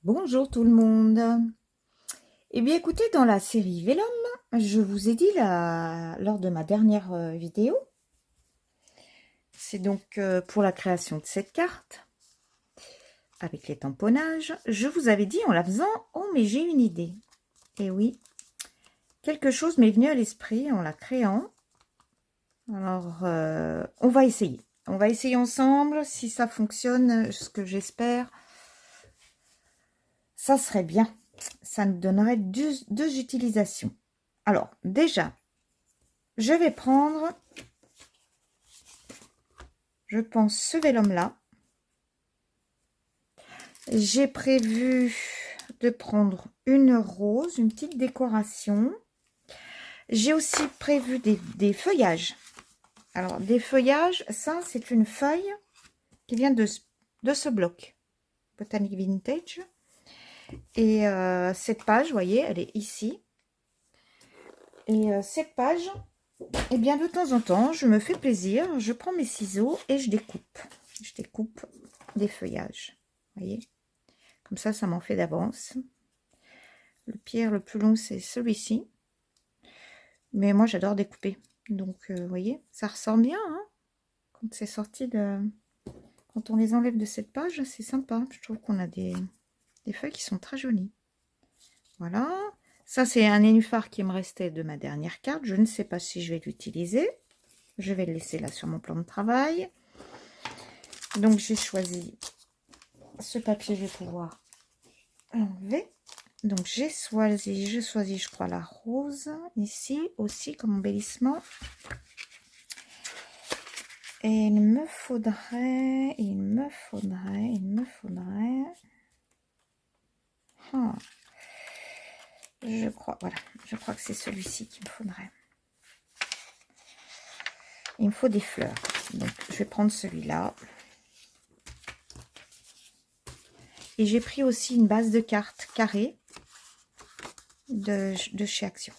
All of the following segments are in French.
Bonjour tout le monde. Eh bien écoutez, dans la série Vellum, je vous ai dit lors de ma dernière vidéo, c'est donc pour la création de cette carte, avec les tamponnages, je vous avais dit en la faisant, oh mais j'ai une idée. Et oui, quelque chose m'est venu à l'esprit en la créant. Alors, on va essayer. On va essayer ensemble, si ça fonctionne, ce que j'espère, ça serait bien. Ça nous donnerait deux utilisations. Alors, déjà, je vais prendre, je pense, ce vélum-là. J'ai prévu de prendre une rose, une petite décoration. J'ai aussi prévu des feuillages. Alors, des feuillages, ça, c'est une feuille qui vient de ce bloc, Botanic Vintage. Et cette page, vous voyez, elle est ici. Et cette page, eh bien, de temps en temps, je me fais plaisir. Je prends mes ciseaux et je découpe. Je découpe des feuillages. Vous voyez, comme ça m'en fait d'avance. Le pierre le plus long, c'est celui-ci. Mais moi, j'adore découper. Donc, vous voyez, ça ressort bien. Hein, quand c'est sorti de... Quand on les enlève de cette page, c'est sympa. Je trouve qu'on a des feuilles qui sont très jolies. Voilà. Ça, c'est un nénuphar qui me restait de ma dernière carte. Je ne sais pas si je vais l'utiliser. Je vais le laisser là sur mon plan de travail. Donc, j'ai choisi ce papier. Je vais pouvoir l'enlever. Donc, je choisis, je crois, la rose. Ici, aussi, comme embellissement. Et il me faudrait... Ah, je crois, voilà. Je crois que c'est celui-ci qu'il me faudrait. Il me faut des fleurs. Donc, je vais prendre celui-là. Et j'ai pris aussi une base de cartes carrée de chez Action.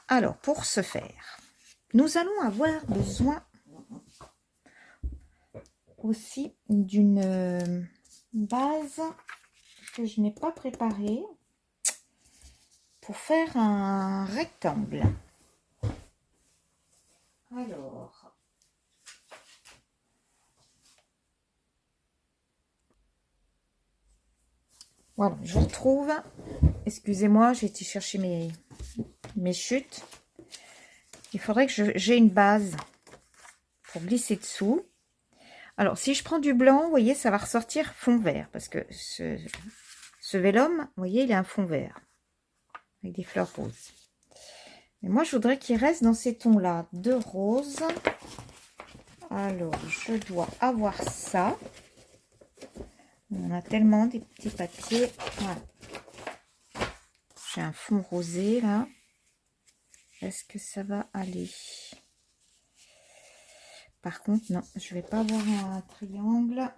Alors, pour ce faire, nous allons avoir besoin aussi d'une base que je n'ai pas préparée pour faire un rectangle. Alors, voilà, je retrouve. Excusez-moi, j'ai été chercher mes chutes. Il faudrait que j'ai une base pour glisser dessous. Alors, si je prends du blanc, vous voyez, ça va ressortir fond vert. Parce que ce vélum, vous voyez, il a un fond vert. Avec des fleurs roses. Mais moi, je voudrais qu'il reste dans ces tons-là de rose. Alors, je dois avoir ça. On a tellement des petits papiers. Voilà. J'ai un fond rosé, là. Est-ce que ça va aller? Par contre, non, je vais pas avoir un triangle.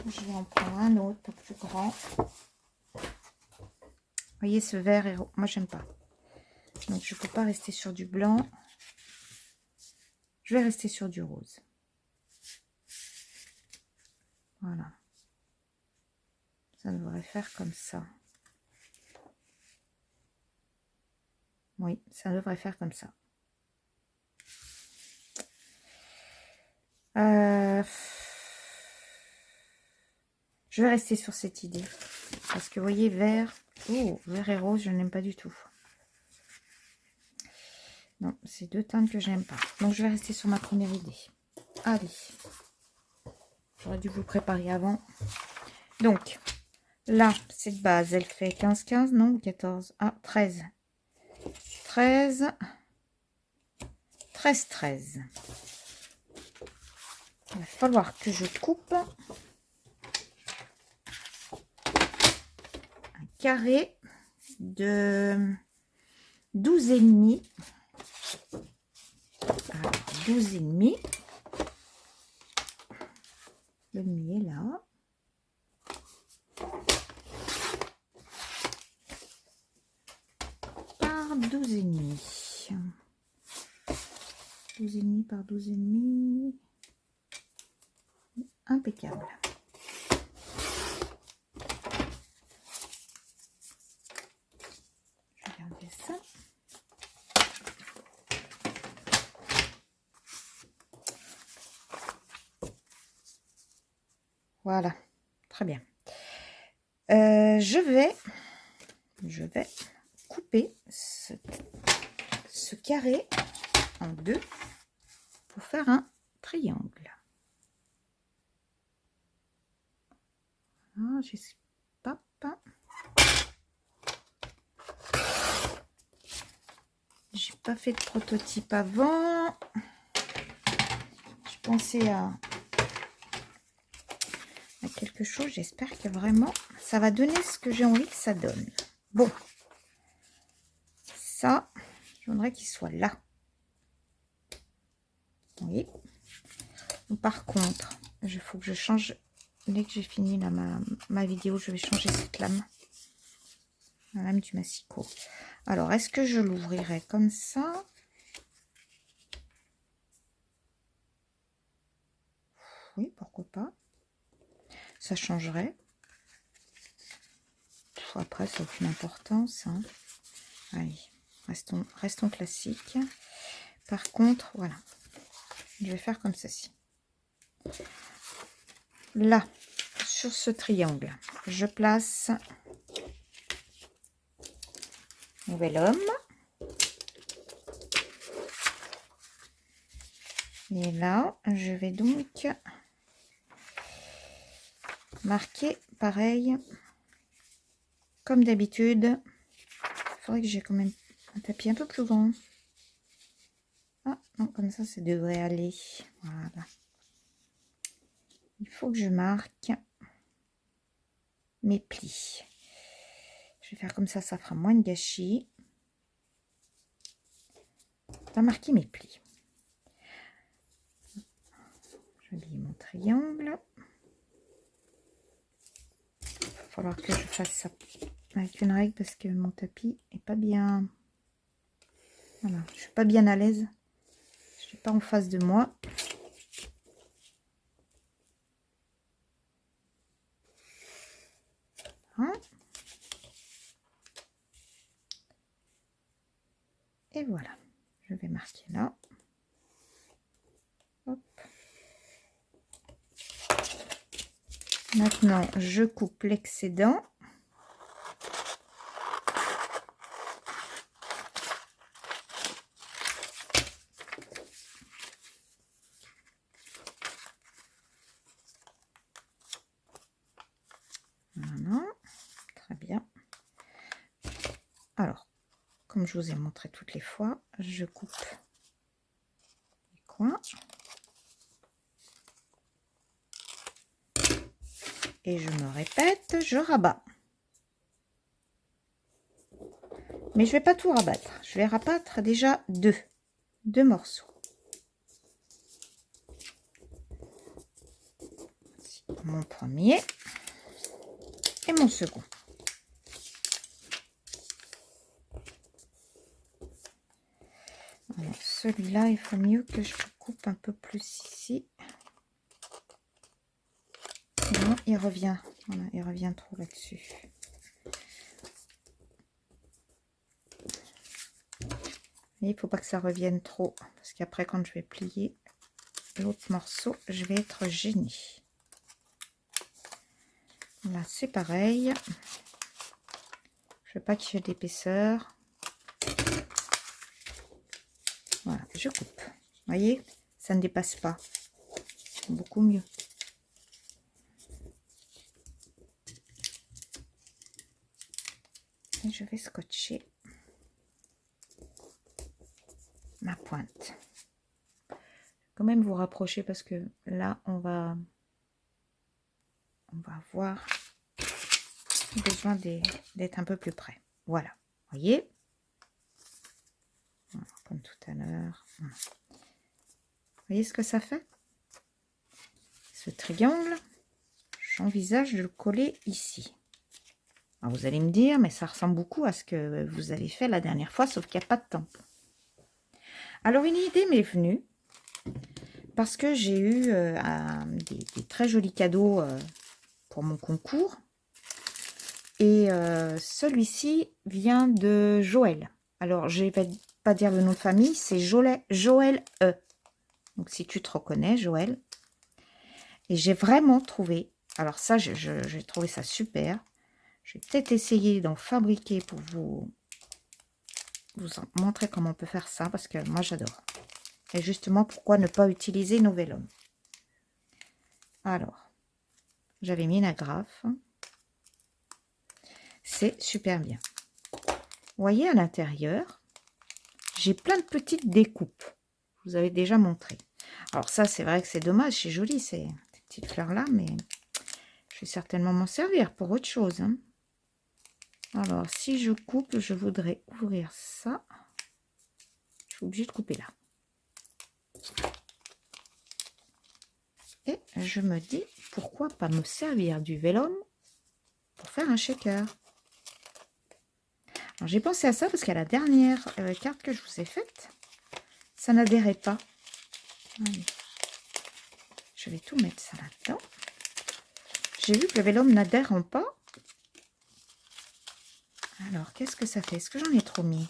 Je vais en prendre un autre, plus grand. Vous voyez, ce vert est... Moi, j'aime pas. Donc, je peux pas rester sur du blanc. Je vais rester sur du rose. Voilà. Ça devrait faire comme ça. Oui, ça devrait faire comme ça. Je vais rester sur cette idée. Parce que vous voyez, vert... Oh, vert et rose, je n'aime pas du tout. Non, c'est deux teintes que j'aime pas. Donc, je vais rester sur ma première idée. Allez. J'aurais dû vous préparer avant. Donc, là, cette base, elle fait 15-15, non, 14, ah, 13. 13. 13. Il va falloir que je coupe un carré de 12,5. Alors, 12,5. Le demi est là. Par 12,5. 12,5 par 12,5. impeccable. Je vais enlever ça. Voilà, très bien. Je vais couper ce carré en deux pour faire un triangle. Ah, j'ai pas. J'ai pas fait de prototype avant. Je pensais à quelque chose. J'espère que vraiment ça va donner ce que j'ai envie que ça donne. Bon, ça, j'aimerais qu'il soit là. Oui. Par contre, il faut que je change. Dès que j'ai fini là, ma vidéo, je vais changer cette lame. La lame du massicot. Alors, est-ce que je l'ouvrirai comme ça? Oui, pourquoi pas. Ça changerait. Après, ça n'a aucune importance. Hein. Allez, restons classiques. Par contre, voilà. Je vais faire comme ceci. Là, sur ce triangle, je place nouvel homme. Et là, je vais donc marquer pareil, comme d'habitude. Il faudrait que j'ai quand même un tapis un peu plus grand. Ah, non, comme ça devrait aller. Voilà. Il faut que je marque mes plis. Je vais faire comme ça fera moins de gâchis. Je vais marquer mes plis. Je vais habiller mon triangle. Il va falloir que je fasse ça avec une règle parce que mon tapis est pas bien. Voilà, je suis pas bien à l'aise. Je suis pas en face de moi. Hein? Et voilà, je vais marquer là. Hop. Maintenant, je coupe l'excédent. Voilà, très bien. Alors, comme je vous ai montré toutes les fois, je coupe les coins. Et je me répète, je rabats. Mais je vais pas tout rabattre. Je vais rabattre déjà deux morceaux. Mon premier et mon second. Celui-là, il faut mieux que je coupe un peu plus ici. Non, il revient. Voilà, il revient trop là-dessus. Il ne faut pas que ça revienne trop. Parce qu'après, quand je vais plier l'autre morceau, je vais être gênée. Là, c'est pareil. Je veux pas qu'il y ait d'épaisseur. Voilà, je coupe. Vous voyez, ça ne dépasse pas. Beaucoup mieux. Et je vais scotcher ma pointe. Quand même vous rapprocher parce que là, on va avoir besoin d'être un peu plus près. Voilà, voyez, voilà, comme tout à l'heure. Voilà. Voyez ce que ça fait? Ce triangle, j'envisage de le coller ici. Alors vous allez me dire, mais ça ressemble beaucoup à ce que vous avez fait la dernière fois, sauf qu'il n'y a pas de tampon. Alors une idée m'est venue. parce que j'ai eu des très jolis cadeaux pour mon concours. Et celui-ci vient de Joël. Alors, je ne vais pas dire le nom de famille, c'est Joël E. Donc, si tu te reconnais, Joël. Et j'ai vraiment trouvé, alors ça, j'ai trouvé ça super. Je vais peut-être essayer d'en fabriquer pour vous montrer comment on peut faire ça, parce que moi, j'adore. Et justement, pourquoi ne pas utiliser nos vélums? Alors, j'avais mis une agrafe. C'est super bien. Vous voyez, à l'intérieur, j'ai plein de petites découpes. Je vous avais déjà montré. Alors ça, c'est vrai que c'est dommage, c'est joli, ces petites fleurs-là, mais je vais certainement m'en servir pour autre chose. Hein. Alors, si je coupe, je voudrais ouvrir ça. Je suis obligée de couper là. Et je me dis, pourquoi pas me servir du vélum pour faire un shaker. Alors, j'ai pensé à ça parce qu'à la dernière carte que je vous ai faite, ça n'adhérait pas. Allez. Je vais tout mettre ça là-dedans. J'ai vu que le vélum n'adhère pas. Alors, qu'est-ce que ça fait? Est-ce que j'en ai trop mis?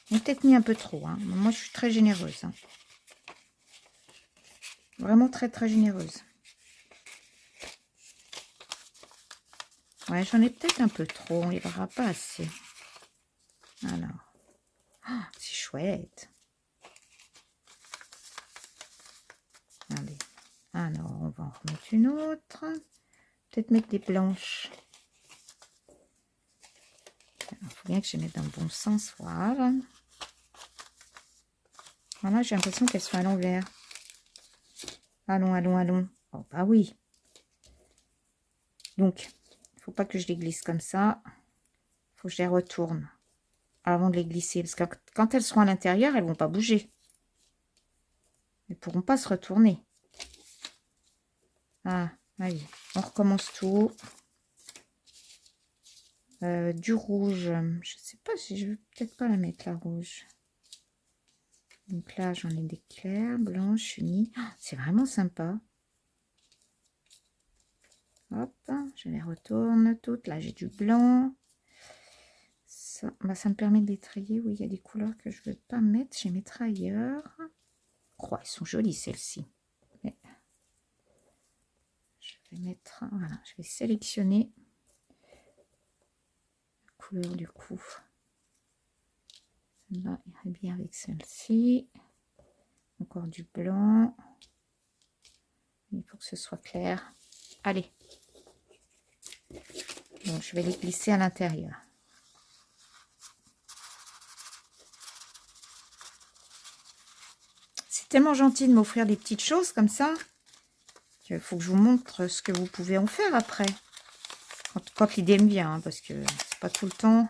J'ai peut-être mis un peu trop. Hein. Moi, je suis très généreuse. Hein. Vraiment très, très généreuse. Ouais, j'en ai peut-être un peu trop. On ne verra pas assez. Alors. Oh, c'est chouette. Allez. Alors, on va en remettre une autre. Peut-être mettre des blanches. Il faut bien que je mette dans le bon sens. Voilà. Voilà, j'ai l'impression qu'elles sont à l'envers. Allons, allons, allons. Oh, bah oui. Donc, il ne faut pas que je les glisse comme ça. Il faut que je les retourne avant de les glisser. Parce que quand elles seront à l'intérieur, elles ne vont pas bouger. Elles ne pourront pas se retourner. Ah, allez. On recommence tout. Du rouge. Je ne sais pas si je vais peut-être pas la mettre, la rouge. Donc là, j'en ai des clairs, blanches, unies. Oh, c'est vraiment sympa. Hop, je les retourne toutes. Là, j'ai du blanc. Ça, bah, ça me permet de les trier. Oui, il y a des couleurs que je ne veux pas mettre. Je les mettrai ailleurs. Oh, elles sont jolies, celles-ci. Je vais mettre... Voilà, je vais sélectionner la couleur du coup. Celle-là irait bien avec celle-ci. Encore du blanc. Il faut que ce soit clair. Allez. Donc, je vais les glisser à l'intérieur. C'est tellement gentil de m'offrir des petites choses comme ça. Il faut que je vous montre ce que vous pouvez en faire après. Quand l'idée me vient, hein, parce que c'est pas tout le temps.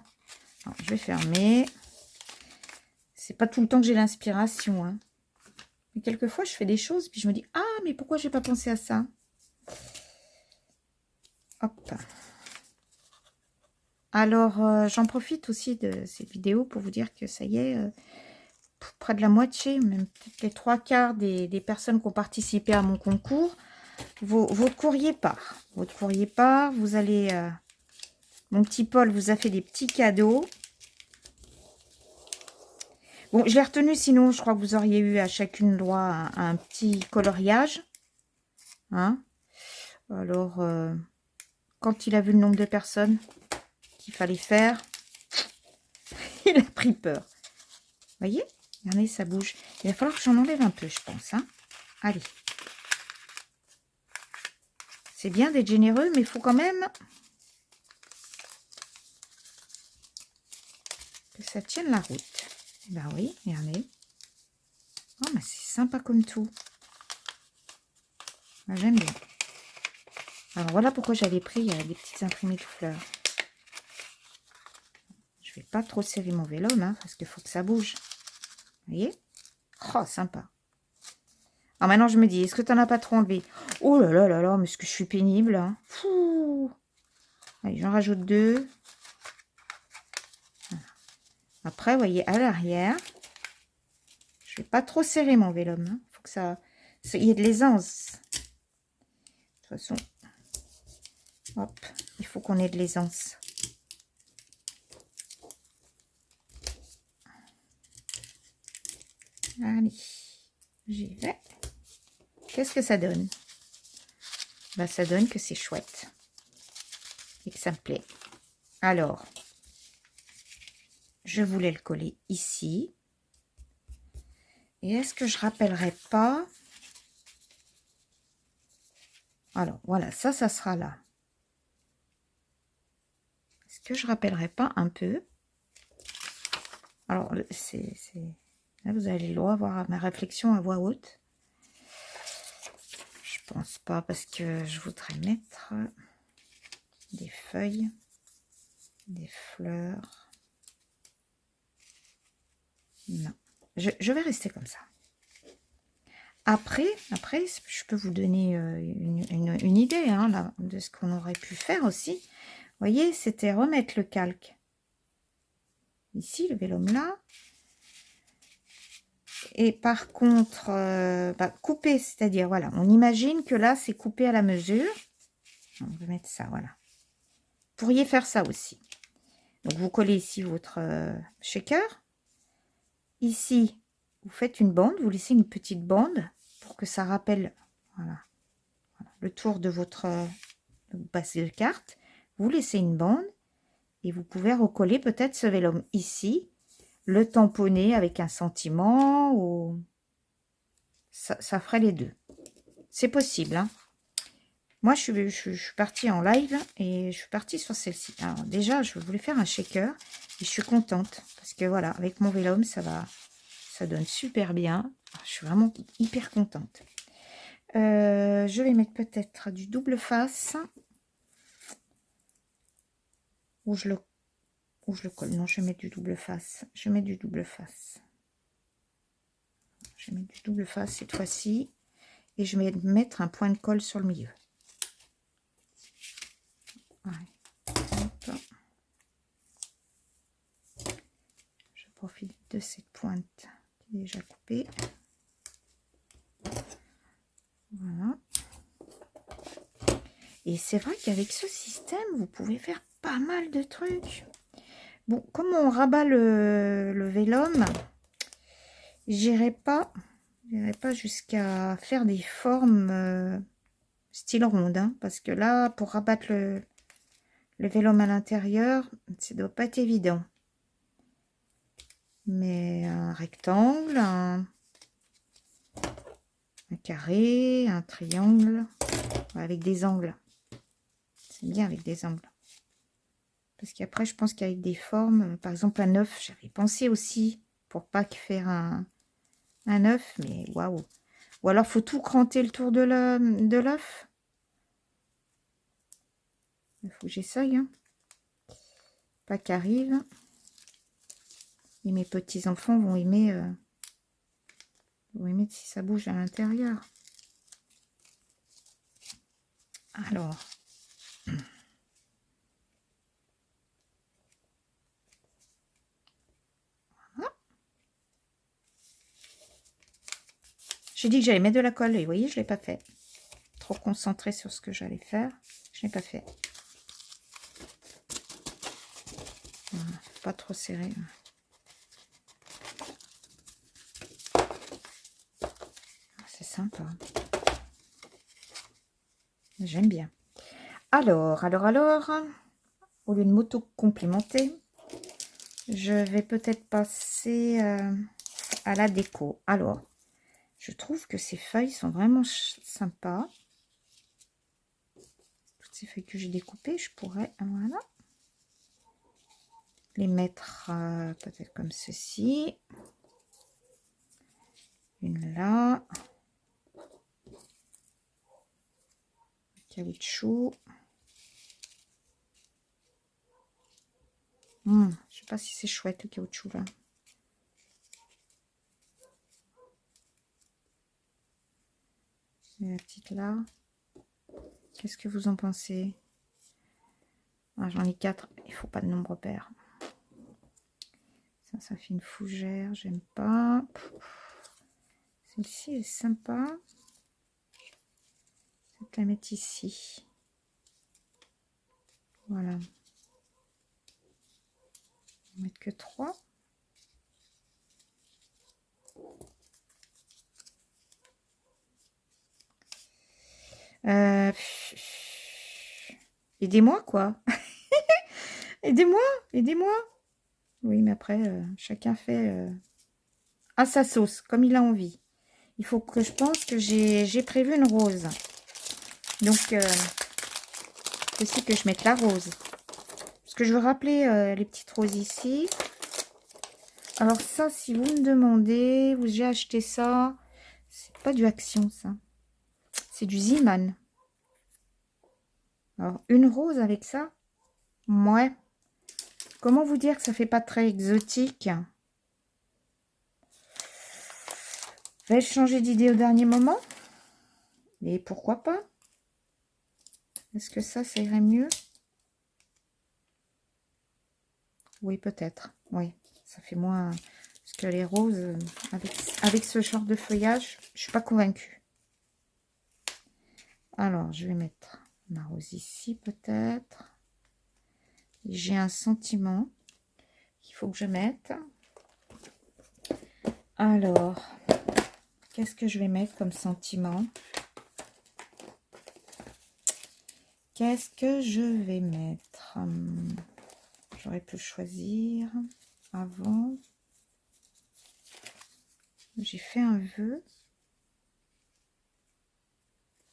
Alors, je vais fermer. C'est pas tout le temps que j'ai l'inspiration. Hein. Mais quelquefois, je fais des choses, puis je me dis, ah, mais pourquoi j'ai pas pensé à ça? Hop. Alors, j'en profite aussi de cette vidéo pour vous dire que ça y est, près de la moitié, même peut-être les 3/4 des personnes qui ont participé à mon concours, votre courrier part. Votre courrier part, vous allez... mon petit Paul vous a fait des petits cadeaux. Bon, je l'ai retenu, sinon je crois que vous auriez eu à chacune droit un petit coloriage. Hein? Alors, quand il a vu le nombre de personnes qu'il fallait faire, il a pris peur. Vous voyez? Regardez, ça bouge. Il va falloir que j'en enlève un peu, je pense. Hein? Allez. C'est bien d'être généreux, mais il faut quand même que ça tienne la route. Ben oui, regardez. Oh, mais c'est sympa comme tout. Ben, j'aime bien. Alors voilà pourquoi j'avais pris des petites imprimées de fleurs. Je vais pas trop serrer mon vélum, hein, parce qu'il faut que ça bouge. Vous voyez? Oh, sympa. Alors maintenant, je me dis, est-ce que tu n'en as pas trop enlevé? Oh là là là là, mais est-ce que je suis pénible, hein? Fou. Allez, j'en rajoute 2. Voilà. Après, vous voyez, à l'arrière, je vais pas trop serrer mon vélum. Hein. que ça il y ait de l'aisance. De toute façon, hop, il faut qu'on ait de l'aisance. Allez, j'y vais. Qu'est-ce que ça donne? Ben, ça donne que c'est chouette et que ça me plaît. Alors, je voulais le coller ici. Et est-ce que je rappellerai pas? Alors, voilà, ça sera là. Est-ce que je rappellerai pas un peu? Alors, là, vous allez le droit à voir ma réflexion à voix haute. Je pense pas parce que je voudrais mettre des feuilles, des fleurs. Non, je vais rester comme ça. Après, je peux vous donner une idée hein, là, de ce qu'on aurait pu faire aussi. Vous voyez, c'était remettre le calque ici, le vélum là. Et par contre, couper, c'est-à-dire, voilà, on imagine que là, c'est coupé à la mesure. On va mettre ça, voilà. Vous pourriez faire ça aussi. Donc, vous collez ici votre shaker. Ici, vous faites une bande, vous laissez une petite bande pour que ça rappelle, voilà, le tour de votre base de carte. Vous laissez une bande et vous pouvez recoller peut-être ce vélum ici, le tamponner avec un sentiment ou ça ferait les deux. C'est possible, hein. Moi, je suis partie en live et je suis partie sur celle-ci. Alors déjà, je voulais faire un shaker et je suis contente parce que voilà, avec mon vélum, ça donne super bien. Je suis vraiment hyper contente. Je vais mettre peut-être du double face ou je le colle. Non, je vais mettre du double face. Je mets du double face. Je vais mettre du double face cette fois-ci et je vais mettre un point de colle sur le milieu. Je profite de cette pointe qui est déjà coupée. Voilà. Et c'est vrai qu'avec ce système, vous pouvez faire pas mal de trucs. Bon, comme on rabat le vélum, j'irai pas jusqu'à faire des formes style ronde, hein, parce que là, pour rabattre le vélum à l'intérieur, ça doit pas être évident. Mais un rectangle, un carré, un triangle, avec des angles. C'est bien avec des angles. Parce qu'après, je pense qu'avec des formes, par exemple un œuf, j'avais pensé aussi, pour pas faire un œuf, mais waouh. Ou alors, faut tout cranter le tour de l'œuf. Il faut que j'essaye. Hein. Pas qu'arrive. Et mes petits-enfants vont aimer si ça bouge à l'intérieur. Alors. Voilà. J'ai dit que j'allais mettre de la colle et vous voyez, je ne l'ai pas fait. Trop concentrée sur ce que j'allais faire. Je n'ai pas fait. Voilà, pas trop serré. C'est sympa. J'aime bien. Alors, au lieu de m'auto-complimenter, je vais peut-être passer à la déco. Alors, je trouve que ces feuilles sont vraiment sympas. Toutes ces feuilles que j'ai découpées, je pourrais, voilà, les mettre peut-être comme ceci. Une là. Caoutchouc. Je sais pas si c'est chouette le caoutchouc là. Et la petite là. Qu'est-ce que vous en pensez? Ah, j'en ai 4. Il faut pas de nombre pair. Ça fait une fougère. J'aime pas. Celle-ci est sympa. Je vais te la mettre ici. Voilà. On va mettre que 3. Aidez-moi, quoi. Aidez-moi, aidez-moi. Oui, mais après, chacun fait à sa sauce, comme il a envie. Il faut que je pense que j'ai prévu une rose. Donc, c'est aussi que je mette la rose. Parce que je veux rappeler les petites roses ici. Alors ça, si vous me demandez, où j'ai acheté ça, c'est pas du Action, ça. C'est du Ziman. Alors, une rose avec ça, ouais. Comment vous dire que ça fait pas très exotique? Vais-je changer d'idée au dernier moment? Et pourquoi pas? Est-ce que ça irait mieux? Oui, peut-être. Oui, ça fait moins... Parce que les roses, avec ce genre de feuillage, je suis pas convaincue. Alors, je vais mettre ma rose ici, peut-être. J'ai un sentiment qu'il faut que je mette. Alors, qu'est-ce que je vais mettre comme sentiment? Qu'est-ce que je vais mettre? J'aurais pu choisir avant. J'ai fait un vœu.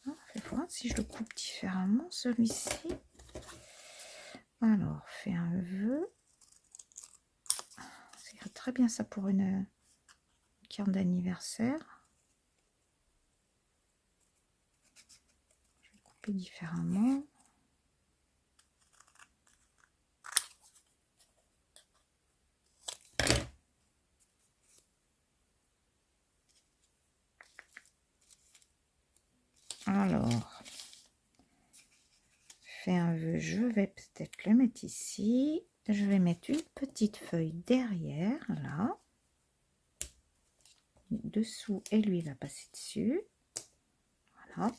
Ah, fais voir si je le coupe différemment, celui-ci. Alors, fais un vœu. C'est très bien ça pour une carte d'anniversaire. Je vais couper différemment. Alors, fais un vœu, je vais peut-être le mettre ici. Je vais mettre une petite feuille derrière, là. Dessous, et lui va passer dessus. Voilà.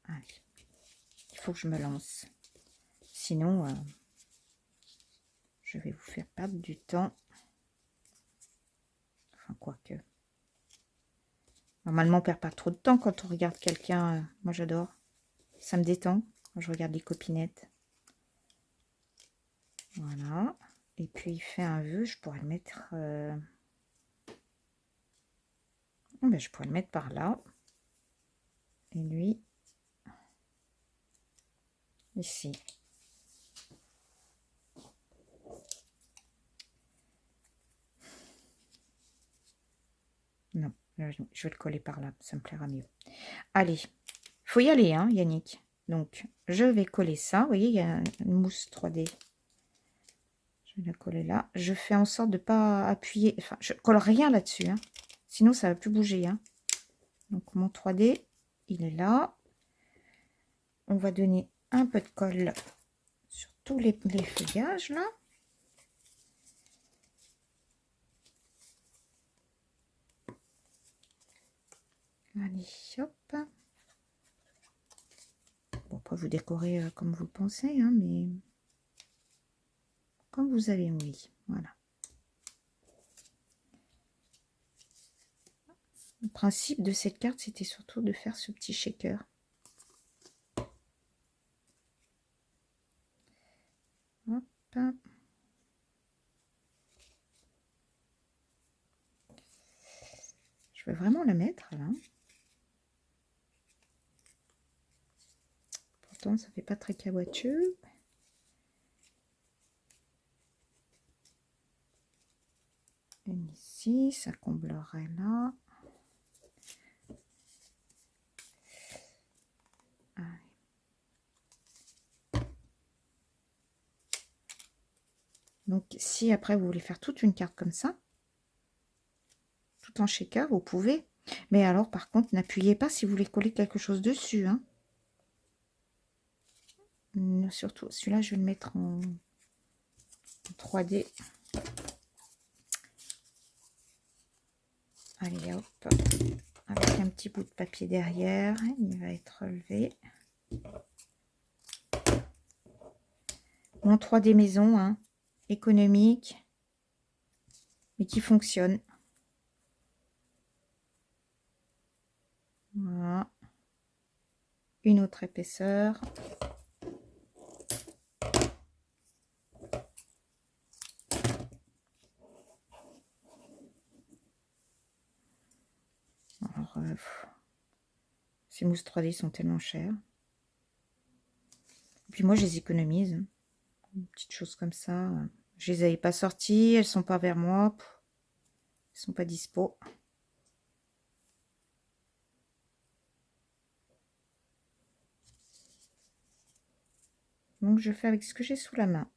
Allez. Il faut que je me lance. Sinon, je vais vous faire perdre du temps. Enfin, quoique. Normalement, on perd pas trop de temps quand on regarde quelqu'un. Moi, j'adore. Ça me détend quand je regarde les copinettes. Voilà. Et puis, il fait un vœu. Je pourrais le mettre... Oh, ben, je pourrais le mettre par là. Et lui, ici. Non, je vais le coller par là. Ça me plaira mieux. Allez, il faut y aller, hein, Yannick. Donc, je vais coller ça. Vous voyez, il y a une mousse 3D. Je vais la coller là. Je fais en sorte de ne pas appuyer. Enfin, je colle rien là-dessus. Hein. Sinon, ça ne va plus bouger. Hein. Donc, mon 3D, il est là. On va donner un peu de colle sur tous les feuillages, là. Allez, hop. Bon, après, vous décorez comme vous le pensez, hein, mais comme vous avez envie. Voilà. Le principe de cette carte, c'était surtout de faire ce petit shaker. Hop. Je vais vraiment la mettre là. Pourtant, ça fait pas très cabocheux. Une ici, ça comblerait là. Donc, si après vous voulez faire toute une carte comme ça, tout en shaker, vous pouvez. Mais alors, par contre, n'appuyez pas si vous voulez coller quelque chose dessus. Hein. Surtout, celui-là, je vais le mettre en 3D. Allez, hop. Avec un petit bout de papier derrière. Il va être relevé. Mon 3D maison, hein, économique, mais qui fonctionne. Voilà. Une autre épaisseur. Alors, ces mousses 3D sont tellement chères. Et puis moi, je les économise. Une petite chose comme ça. Je les avais pas sorties, elles sont pas vers moi. Elles sont pas dispo. Donc, je fais avec ce que j'ai sous la main.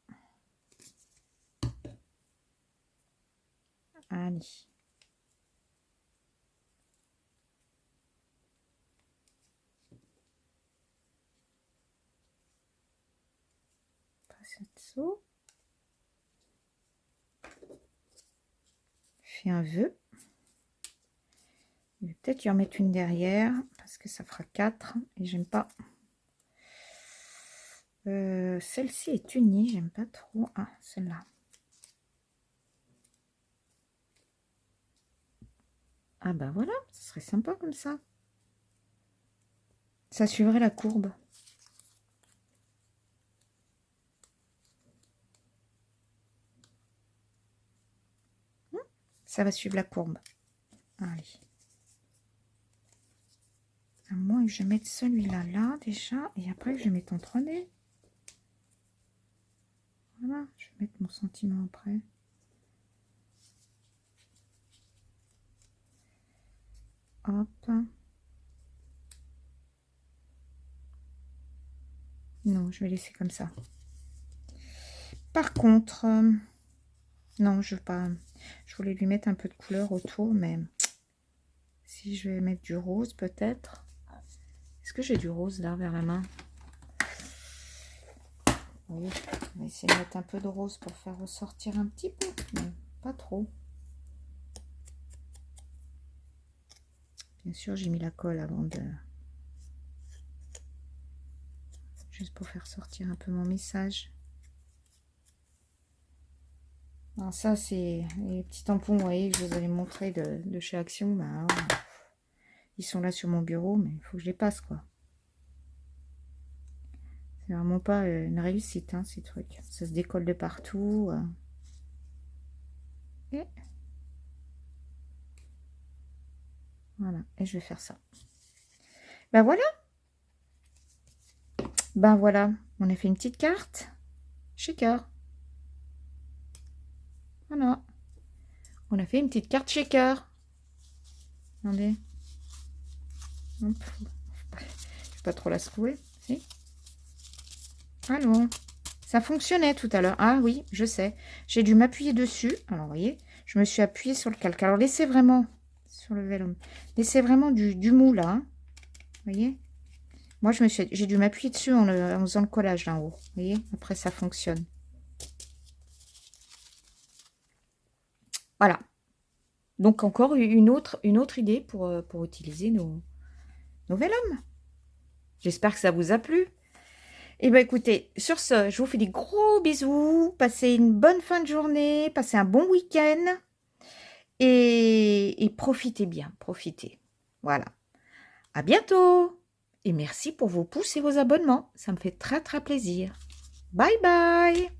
Allez. Passe dessous. Fais un vœu. Je vais peut-être y en mettre une derrière parce que ça fera 4 et j'aime pas. Celle-ci est unie, j'aime pas trop. Ah, celle-là. Ah bah voilà, ce serait sympa comme ça. Ça suivrait la courbe. Ça va suivre la courbe. Allez. À moins que je mette celui-là là déjà. Et après que je mette en 3D. Voilà. Je vais mettre mon sentiment après. Hop. Non, je vais laisser comme ça. Par contre, non, je veux pas. Je voulais lui mettre un peu de couleur autour, mais si je vais mettre du rose peut-être. Est-ce que j'ai du rose là vers la main? Oui, on va essayer de mettre un peu de rose pour faire ressortir un petit peu, mais pas trop. Bien sûr, j'ai mis la colle avant de... Juste pour faire sortir un peu mon message. Alors ça, c'est les petits tampons, vous voyez, que je vous avais montré de chez Action. Bah, alors, ils sont là sur mon bureau, mais il faut que je les passe, quoi. C'est vraiment pas une réussite, hein, ces trucs. Ça se décolle de partout. Et voilà, et je vais faire ça. Ben voilà. Ben voilà, on a fait une petite carte. Shaker. Voilà. On a fait une petite carte shaker. Attendez. Hop. Je vais pas trop la secouer. Si. Allons. Ça fonctionnait tout à l'heure. Ah oui, je sais. J'ai dû m'appuyer dessus. Alors, vous voyez, je me suis appuyée sur le calque. Alors, laissez vraiment, sur le vélum, laissez vraiment du mou là. Vous voyez? Moi, j'ai dû m'appuyer dessus en faisant le collage là en haut. Vous voyez? Après, ça fonctionne. Voilà. Donc, encore une autre idée pour utiliser nos vélums. J'espère que ça vous a plu. Et bien, écoutez, sur ce, je vous fais des gros bisous. Passez une bonne fin de journée. Passez un bon week-end. Et profitez bien. Profitez. Voilà. À bientôt. Et merci pour vos pouces et vos abonnements. Ça me fait très, très plaisir. Bye, bye.